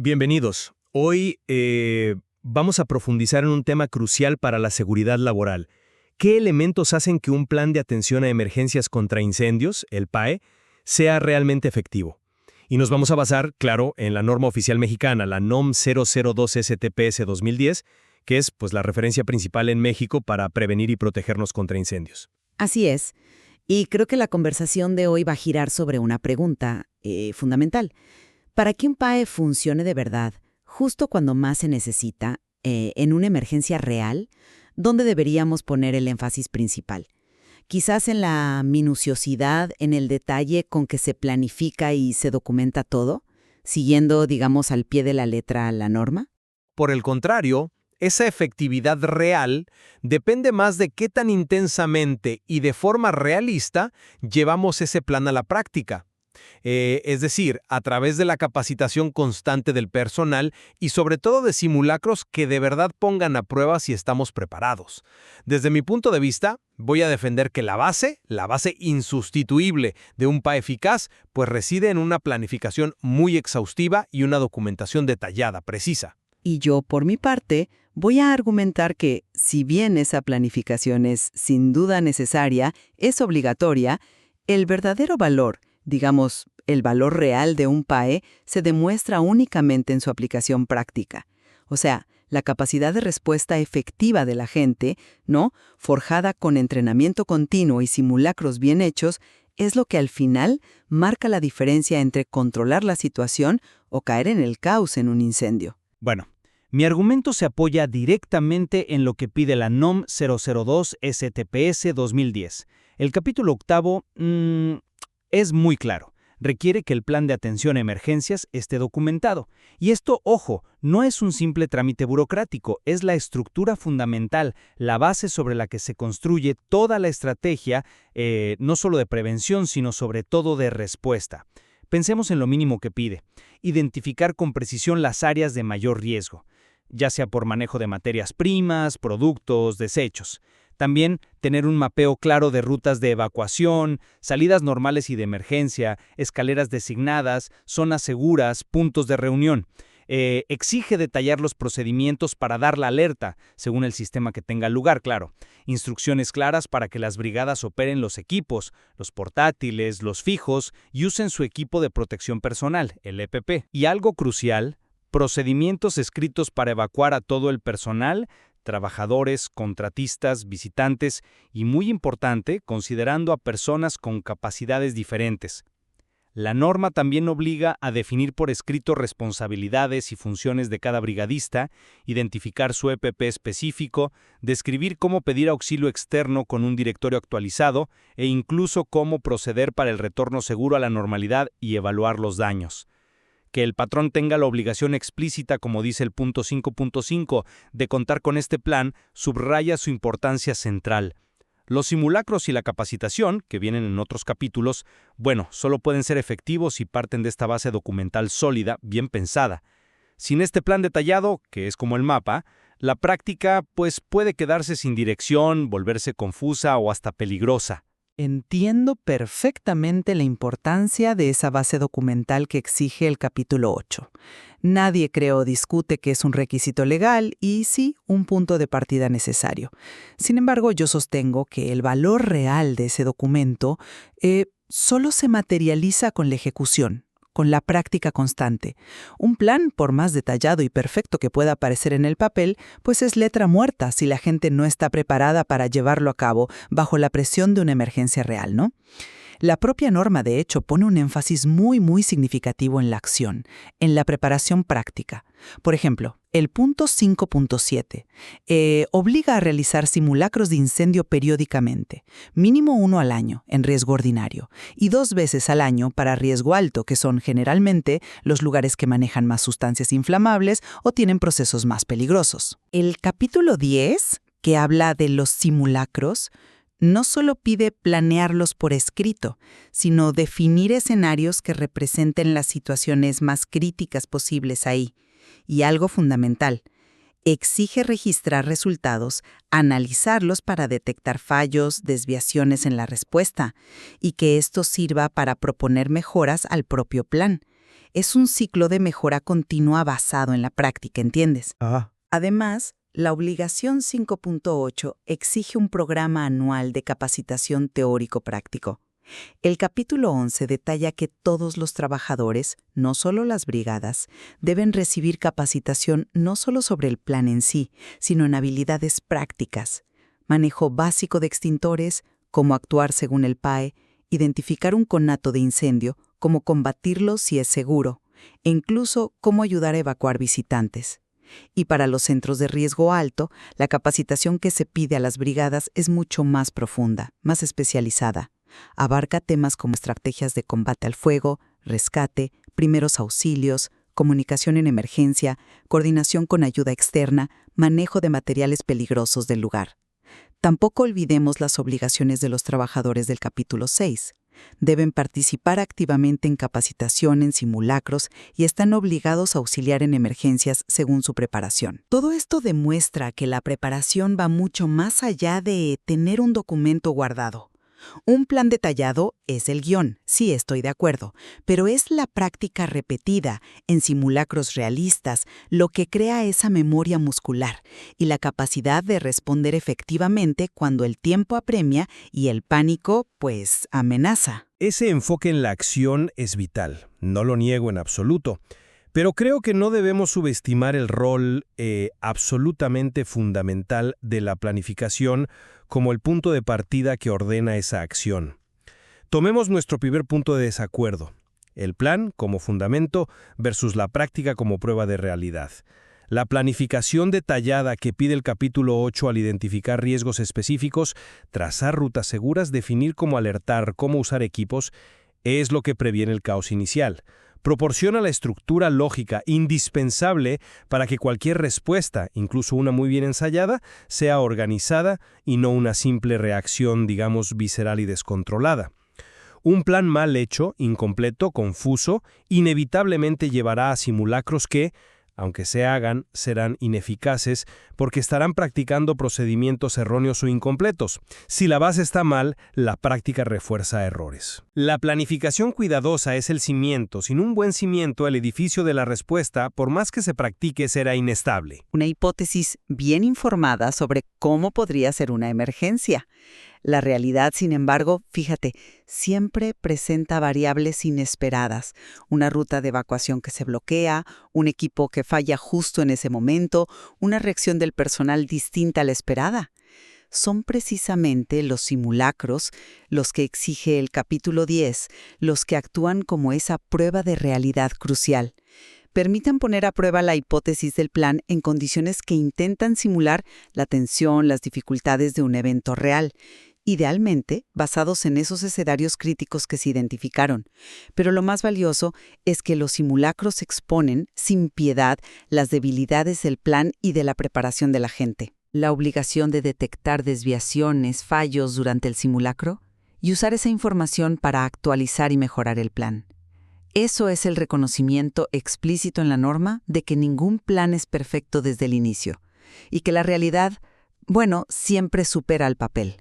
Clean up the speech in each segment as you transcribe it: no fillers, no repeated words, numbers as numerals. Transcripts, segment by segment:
Bienvenidos. Hoy vamos a profundizar en un tema crucial para la seguridad laboral. ¿Qué elementos hacen que un plan de atención a emergencias contra incendios, el PAE, sea realmente efectivo? Y nos vamos a basar, claro, en la norma oficial mexicana, la NOM 002-STPS 2010, que es pues, la referencia principal en México para prevenir y protegernos contra incendios. Así es. Y creo que la conversación de hoy va a girar sobre una pregunta fundamental. Para que un PAE funcione de verdad, justo cuando más se necesita, en una emergencia real, ¿dónde deberíamos poner el énfasis principal? Quizás en la minuciosidad, en el detalle con que se planifica y se documenta todo, siguiendo, digamos, al pie de la letra la norma. Por el contrario, esa efectividad real depende más de qué tan intensamente y de forma realista llevamos ese plan a la práctica. Es decir, a través de la capacitación constante del personal y sobre todo de simulacros que de verdad pongan a prueba si estamos preparados. Desde mi punto de vista, voy a defender que la base insustituible de un PAE eficaz, pues reside en una planificación muy exhaustiva y una documentación detallada, precisa. Y yo, por mi parte, voy a argumentar que, si bien esa planificación es sin duda necesaria, es obligatoria, el verdadero valor, digamos, el valor real de un PAE, se demuestra únicamente en su aplicación práctica. O sea, la capacidad de respuesta efectiva de la gente, ¿no?, forjada con entrenamiento continuo y simulacros bien hechos, es lo que al final marca la diferencia entre controlar la situación o caer en el caos en un incendio. Bueno, mi argumento se apoya directamente en lo que pide la NOM 002-STPS 2010. El capítulo octavo es muy claro. Requiere que el plan de atención a emergencias esté documentado. Y esto, ojo, no es un simple trámite burocrático, es la estructura fundamental, la base sobre la que se construye toda la estrategia, no solo de prevención, sino sobre todo de respuesta. Pensemos en lo mínimo que pide: identificar con precisión las áreas de mayor riesgo, ya sea por manejo de materias primas, productos, desechos. También tener un mapeo claro de rutas de evacuación, salidas normales y de emergencia, escaleras designadas, zonas seguras, puntos de reunión. Exige detallar los procedimientos para dar la alerta, según el sistema que tenga lugar, claro. Instrucciones claras para que las brigadas operen los equipos, los portátiles, los fijos, y usen su equipo de protección personal, el EPP. Y algo crucial: procedimientos escritos para evacuar a todo el personal, trabajadores, contratistas, visitantes y, muy importante, considerando a personas con capacidades diferentes. La norma también obliga a definir por escrito responsabilidades y funciones de cada brigadista, identificar su EPP específico, describir cómo pedir auxilio externo con un directorio actualizado e incluso cómo proceder para el retorno seguro a la normalidad y evaluar los daños. Que el patrón tenga la obligación explícita, como dice el punto 5.5, de contar con este plan, subraya su importancia central. Los simulacros y la capacitación, que vienen en otros capítulos, solo pueden ser efectivos si parten de esta base documental sólida, bien pensada. Sin este plan detallado, que es como el mapa, la práctica puede quedarse sin dirección, volverse confusa o hasta peligrosa. Entiendo perfectamente la importancia de esa base documental que exige el capítulo 8. Nadie, creo, discute que es un requisito legal y sí, un punto de partida necesario. Sin embargo, yo sostengo que el valor real de ese documento solo se materializa con la ejecución, con la práctica constante. Un plan, por más detallado y perfecto que pueda aparecer en el papel, pues es letra muerta si la gente no está preparada para llevarlo a cabo bajo la presión de una emergencia real, ¿no? La propia norma, de hecho, pone un énfasis muy significativo en la acción, en la preparación práctica. Por ejemplo, el punto 5.7 obliga a realizar simulacros de incendio periódicamente, mínimo 1 al año, en riesgo ordinario, y 2 veces al año para riesgo alto, que son generalmente los lugares que manejan más sustancias inflamables o tienen procesos más peligrosos. El capítulo 10, que habla de los simulacros, no solo pide planearlos por escrito, sino definir escenarios que representen las situaciones más críticas posibles ahí. Y algo fundamental: exige registrar resultados, analizarlos para detectar fallos, desviaciones en la respuesta, y que esto sirva para proponer mejoras al propio plan. Es un ciclo de mejora continua basado en la práctica, ¿entiendes? Ah, Además, la obligación 5.8 exige un programa anual de capacitación teórico-práctico. El capítulo 11 detalla que todos los trabajadores, no solo las brigadas, deben recibir capacitación no solo sobre el plan en sí, sino en habilidades prácticas, manejo básico de extintores, cómo actuar según el PAE, identificar un conato de incendio, cómo combatirlo si es seguro, e incluso cómo ayudar a evacuar visitantes. Y para los centros de riesgo alto, la capacitación que se pide a las brigadas es mucho más profunda, más especializada. Abarca temas como estrategias de combate al fuego, rescate, primeros auxilios, comunicación en emergencia, coordinación con ayuda externa, manejo de materiales peligrosos del lugar. Tampoco olvidemos las obligaciones de los trabajadores del capítulo 6. Deben participar activamente en capacitación en simulacros y están obligados a auxiliar en emergencias según su preparación. Todo esto demuestra que la preparación va mucho más allá de tener un documento guardado. Un plan detallado es el guión, sí estoy de acuerdo, pero es la práctica repetida en simulacros realistas lo que crea esa memoria muscular y la capacidad de responder efectivamente cuando el tiempo apremia y el pánico, pues, amenaza. ese enfoque en la acción es vital, no lo niego en absoluto, pero creo que no debemos subestimar el rol absolutamente fundamental de la planificación como el punto de partida que ordena esa acción. Tomemos nuestro primer punto de desacuerdo, el plan como fundamento versus la práctica como prueba de realidad. La planificación detallada que pide el capítulo 8 al identificar riesgos específicos, trazar rutas seguras, definir cómo alertar, cómo usar equipos, es lo que previene el caos inicial. Proporciona la estructura lógica indispensable para que cualquier respuesta, incluso una muy bien ensayada, sea organizada y no una simple reacción, digamos, visceral y descontrolada. Un plan mal hecho, incompleto, confuso, inevitablemente llevará a simulacros que, aunque se hagan, serán ineficaces porque estarán practicando procedimientos erróneos o incompletos. Si la base está mal, la práctica refuerza errores. La planificación cuidadosa es el cimiento. Sin un buen cimiento, el edificio de la respuesta, por más que se practique, será inestable. Una hipótesis bien informada sobre cómo podría ser una emergencia. La realidad, sin embargo, fíjate, siempre presenta variables inesperadas. Una ruta de evacuación que se bloquea, un equipo que falla justo en ese momento, una reacción del personal distinta a la esperada. Son precisamente los simulacros, los que exige el capítulo 10, los que actúan como esa prueba de realidad crucial. Permitan poner a prueba la hipótesis del plan en condiciones que intentan simular la tensión, las dificultades de un evento real, idealmente basados en esos escenarios críticos que se identificaron. Pero lo más valioso es que los simulacros exponen, sin piedad, las debilidades del plan y de la preparación de la gente. La obligación de detectar desviaciones, fallos durante el simulacro y usar esa información para actualizar y mejorar el plan. Eso es el reconocimiento explícito en la norma de que ningún plan es perfecto desde el inicio y que la realidad, siempre supera al papel.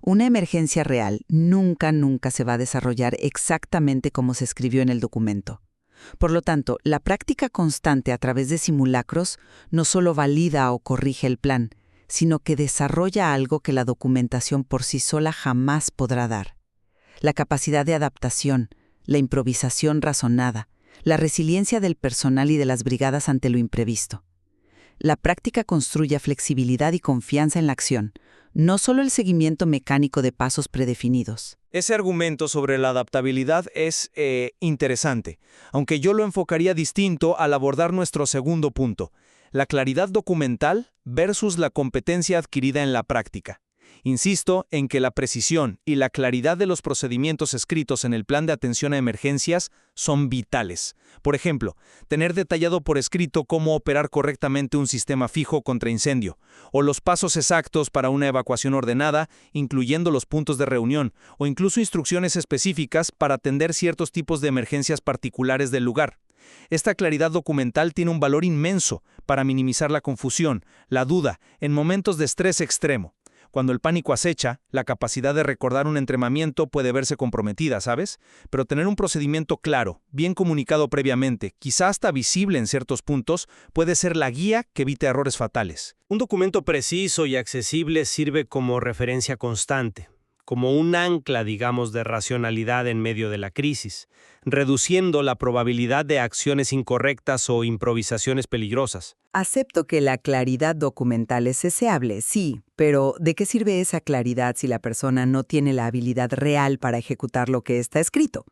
Una emergencia real nunca se va a desarrollar exactamente como se escribió en el documento. Por lo tanto, la práctica constante a través de simulacros no solo valida o corrige el plan, sino que desarrolla algo que la documentación por sí sola jamás podrá dar. La capacidad de adaptación, la improvisación razonada, la resiliencia del personal y de las brigadas ante lo imprevisto. La práctica construye flexibilidad y confianza en la acción, no solo el seguimiento mecánico de pasos predefinidos. Ese argumento sobre la adaptabilidad es interesante, aunque yo lo enfocaría distinto al abordar nuestro segundo punto, la claridad documental versus la competencia adquirida en la práctica. Insisto en que la precisión y la claridad de los procedimientos escritos en el plan de atención a emergencias son vitales. Por ejemplo, tener detallado por escrito cómo operar correctamente un sistema fijo contra incendio, o los pasos exactos para una evacuación ordenada, incluyendo los puntos de reunión, o incluso instrucciones específicas para atender ciertos tipos de emergencias particulares del lugar. Esta claridad documental tiene un valor inmenso para minimizar la confusión, la duda, en momentos de estrés extremo. Cuando el pánico acecha, la capacidad de recordar un entrenamiento puede verse comprometida, ¿sabes? Pero tener un procedimiento claro, bien comunicado previamente, quizá hasta visible en ciertos puntos, puede ser la guía que evite errores fatales. Un documento preciso y accesible sirve como referencia constante, como un ancla, digamos, de racionalidad en medio de la crisis, reduciendo la probabilidad de acciones incorrectas o improvisaciones peligrosas. Acepto que la claridad documental es deseable, sí, pero ¿de qué sirve esa claridad si la persona no tiene la habilidad real para ejecutar lo que está escrito?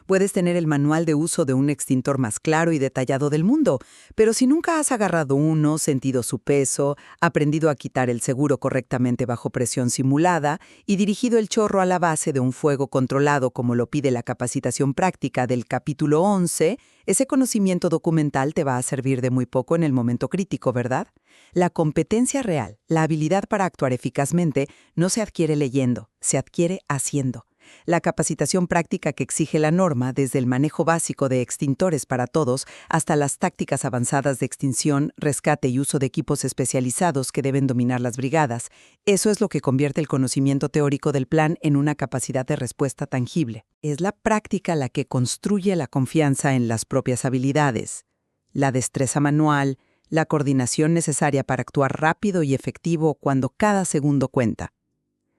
Puedes tener el manual de uso de un extintor más claro y detallado del mundo, pero si nunca has agarrado uno, sentido su peso, aprendido a quitar el seguro correctamente bajo presión simulada y dirigido el chorro a la base de un fuego controlado como lo pide la capacitación práctica del capítulo 11, ese conocimiento documental te va a servir de muy poco en el momento crítico, ¿verdad? La competencia real, la habilidad para actuar eficazmente, no se adquiere leyendo, se adquiere haciendo. La capacitación práctica que exige la norma, desde el manejo básico de extintores para todos hasta las tácticas avanzadas de extinción, rescate y uso de equipos especializados que deben dominar las brigadas, eso es lo que convierte el conocimiento teórico del plan en una capacidad de respuesta tangible. Es la práctica la que construye la confianza en las propias habilidades. La destreza manual, la coordinación necesaria para actuar rápido y efectivo cuando cada segundo cuenta.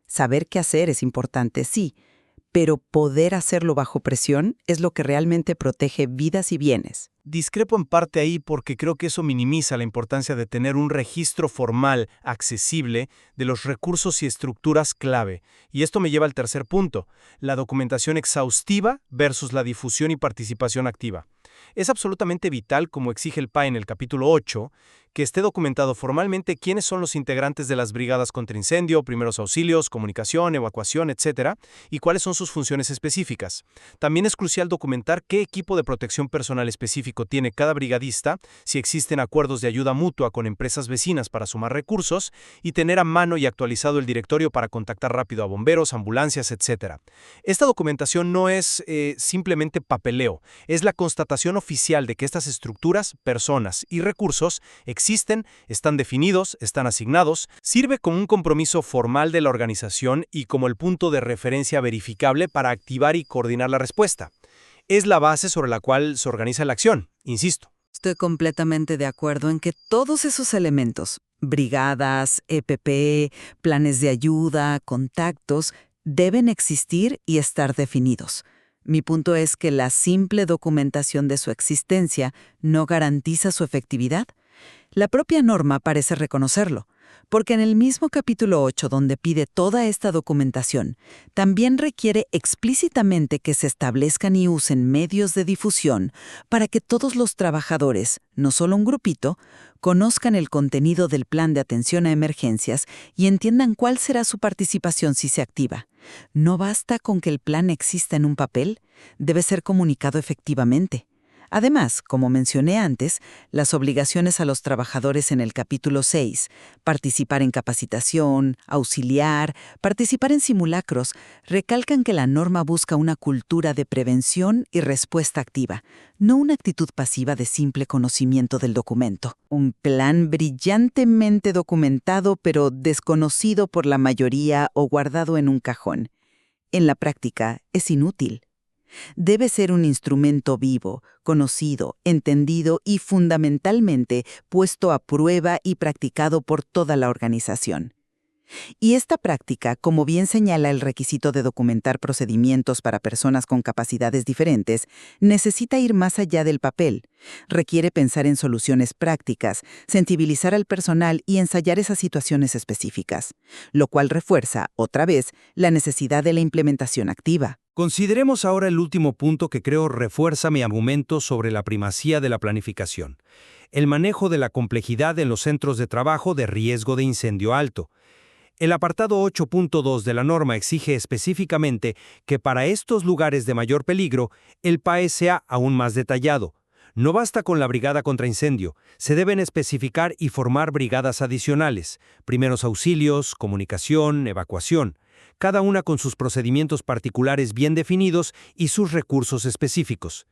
Saber qué hacer es importante, sí, pero poder hacerlo bajo presión es lo que realmente protege vidas y bienes. Discrepo en parte ahí porque creo que eso minimiza la importancia de tener un registro formal, accesible, de los recursos y estructuras clave. Y esto me lleva al tercer punto, la documentación exhaustiva versus la difusión y participación activa. Es absolutamente vital, como exige el PAE en el capítulo 8, que esté documentado formalmente quiénes son los integrantes de las brigadas contra incendio, primeros auxilios, comunicación, evacuación, etc., y cuáles son sus funciones específicas. También es crucial documentar qué equipo de protección personal específico tiene cada brigadista, si existen acuerdos de ayuda mutua con empresas vecinas para sumar recursos, y tener a mano y actualizado el directorio para contactar rápido a bomberos, ambulancias, etc. Esta documentación no es simplemente papeleo, es la constatación oficial de que estas estructuras, personas y recursos existen, están definidos, están asignados, sirve como un compromiso formal de la organización y como el punto de referencia verificable para activar y coordinar la respuesta. Es la base sobre la cual se organiza la acción, insisto. Estoy completamente de acuerdo en que todos esos elementos, brigadas, EPP, planes de ayuda, contactos, deben existir y estar definidos. Mi punto es que la simple documentación de su existencia no garantiza su efectividad. La propia norma parece reconocerlo, porque en el mismo capítulo 8, donde pide toda esta documentación, también requiere explícitamente que se establezcan y usen medios de difusión para que todos los trabajadores, no solo un grupito, conozcan el contenido del plan de atención a emergencias y entiendan cuál será su participación si se activa. No basta con que el plan exista en un papel, debe ser comunicado efectivamente. Además, como mencioné antes, las obligaciones a los trabajadores en el capítulo 6, participar en capacitación, auxiliar, participar en simulacros, recalcan que la norma busca una cultura de prevención y respuesta activa, no una actitud pasiva de simple conocimiento del documento. Un plan brillantemente documentado pero desconocido por la mayoría o guardado en un cajón. En la práctica, es inútil. Debe ser un instrumento vivo, conocido, entendido y fundamentalmente puesto a prueba y practicado por toda la organización. Y esta práctica, como bien señala el requisito de documentar procedimientos para personas con capacidades diferentes, necesita ir más allá del papel. Requiere pensar en soluciones prácticas, sensibilizar al personal y ensayar esas situaciones específicas, lo cual refuerza, otra vez, la necesidad de la implementación activa. Consideremos ahora el último punto que creo refuerza mi argumento sobre la primacía de la planificación. El manejo de la complejidad en los centros de trabajo de riesgo de incendio alto. El apartado 8.2 de la norma exige específicamente que para estos lugares de mayor peligro, el PAE sea aún más detallado. No basta con la brigada contra incendio, se deben especificar y formar brigadas adicionales, primeros auxilios, comunicación, evacuación, cada una con sus procedimientos particulares bien definidos y sus recursos específicos.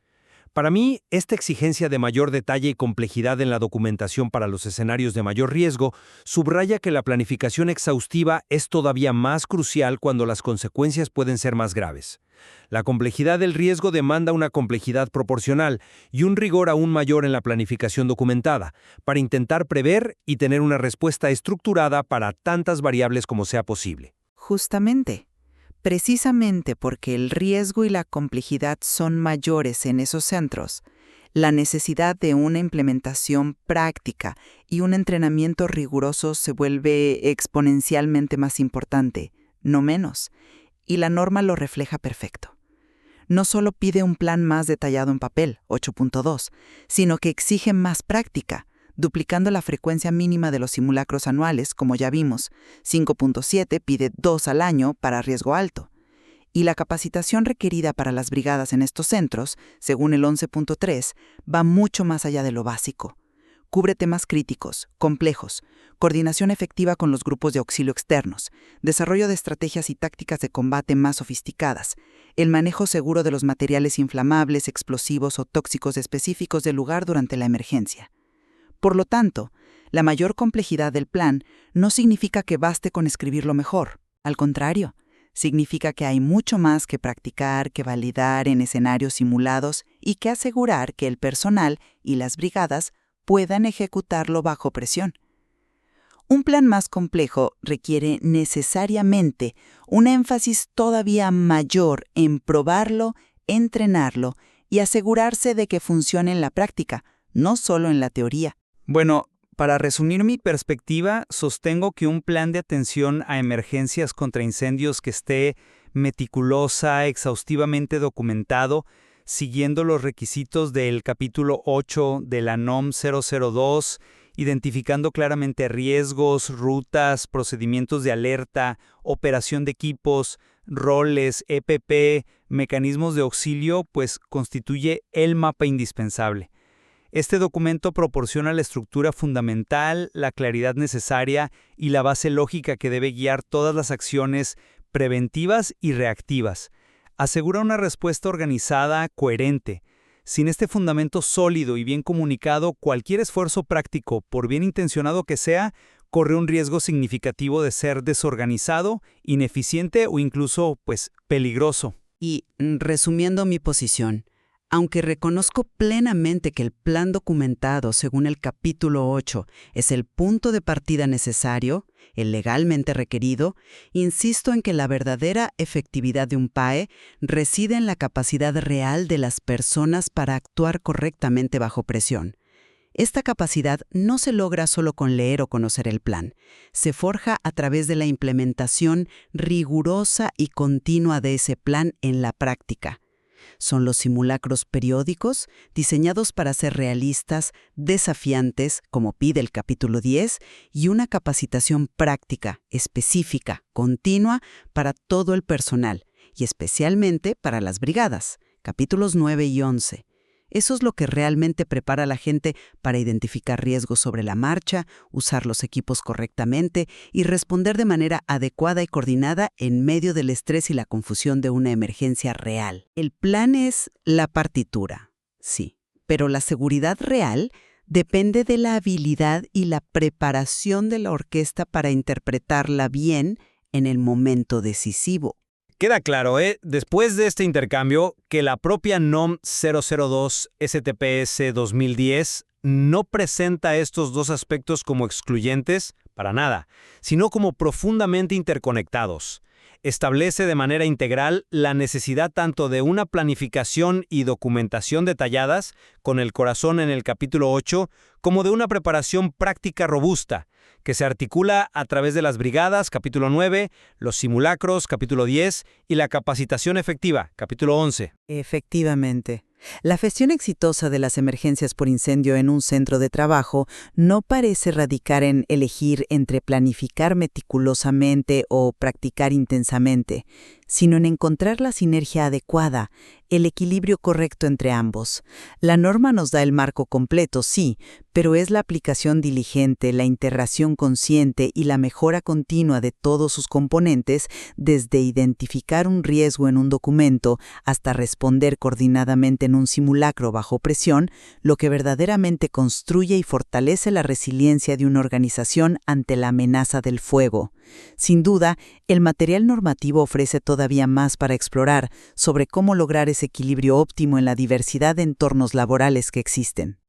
Para mí, esta exigencia de mayor detalle y complejidad en la documentación para los escenarios de mayor riesgo subraya que la planificación exhaustiva es todavía más crucial cuando las consecuencias pueden ser más graves. La complejidad del riesgo demanda una complejidad proporcional y un rigor aún mayor en la planificación documentada, para intentar prever y tener una respuesta estructurada para tantas variables como sea posible. Justamente. Precisamente porque el riesgo y la complejidad son mayores en esos centros, la necesidad de una implementación práctica y un entrenamiento riguroso se vuelve exponencialmente más importante, no menos, y la norma lo refleja perfecto. No solo pide un plan más detallado en papel, 8.2, sino que exige más práctica, duplicando la frecuencia mínima de los simulacros anuales, como ya vimos. 5.7 pide 2 al año para riesgo alto. Y la capacitación requerida para las brigadas en estos centros, según el 11.3, va mucho más allá de lo básico. Cubre temas críticos, complejos, coordinación efectiva con los grupos de auxilio externos, desarrollo de estrategias y tácticas de combate más sofisticadas, el manejo seguro de los materiales inflamables, explosivos o tóxicos específicos del lugar durante la emergencia. Por lo tanto, la mayor complejidad del plan no significa que baste con escribirlo mejor. Al contrario, significa que hay mucho más que practicar, que validar en escenarios simulados y que asegurar que el personal y las brigadas puedan ejecutarlo bajo presión. Un plan más complejo requiere necesariamente un énfasis todavía mayor en probarlo, entrenarlo y asegurarse de que funcione en la práctica, no solo en la teoría. Bueno, para resumir mi perspectiva, sostengo que un plan de atención a emergencias contra incendios que esté meticulosa, exhaustivamente documentado, siguiendo los requisitos del capítulo 8 de la NOM 002, identificando claramente riesgos, rutas, procedimientos de alerta, operación de equipos, roles, EPP, mecanismos de auxilio, pues constituye el mapa indispensable. Este documento proporciona la estructura fundamental, la claridad necesaria y la base lógica que debe guiar todas las acciones preventivas y reactivas. Asegura una respuesta organizada, coherente. Sin este fundamento sólido y bien comunicado, cualquier esfuerzo práctico, por bien intencionado que sea, corre un riesgo significativo de ser desorganizado, ineficiente o incluso, peligroso. Y, resumiendo mi posición, aunque reconozco plenamente que el plan documentado según el capítulo 8 es el punto de partida necesario, el legalmente requerido, insisto en que la verdadera efectividad de un PAE reside en la capacidad real de las personas para actuar correctamente bajo presión. Esta capacidad no se logra solo con leer o conocer el plan. Se forja a través de la implementación rigurosa y continua de ese plan en la práctica. Son los simulacros periódicos, diseñados para ser realistas, desafiantes, como pide el capítulo 10, y una capacitación práctica, específica, continua para todo el personal, y especialmente para las brigadas, capítulos 9 y 11. Eso es lo que realmente prepara a la gente para identificar riesgos sobre la marcha, usar los equipos correctamente y responder de manera adecuada y coordinada en medio del estrés y la confusión de una emergencia real. El plan es la partitura, sí, pero la seguridad real depende de la habilidad y la preparación de la orquesta para interpretarla bien en el momento decisivo. Queda claro, después de este intercambio, que la propia NOM 002 STPS 2010 no presenta estos dos aspectos como excluyentes, para nada, sino como profundamente interconectados. Establece de manera integral la necesidad tanto de una planificación y documentación detalladas, con el corazón en el capítulo 8, como de una preparación práctica robusta, que se articula a través de las brigadas, capítulo 9, los simulacros, capítulo 10, y la capacitación efectiva, capítulo 11. Efectivamente. La gestión exitosa de las emergencias por incendio en un centro de trabajo no parece radicar en elegir entre planificar meticulosamente o practicar intensamente, sino en encontrar la sinergia adecuada el equilibrio correcto entre ambos. La norma nos da el marco completo, sí, pero es la aplicación diligente, la integración consciente y la mejora continua de todos sus componentes, desde identificar un riesgo en un documento hasta responder coordinadamente en un simulacro bajo presión, lo que verdaderamente construye y fortalece la resiliencia de una organización ante la amenaza del fuego. Sin duda, el material normativo ofrece todavía más para explorar sobre cómo lograr ese equilibrio óptimo en la diversidad de entornos laborales que existen.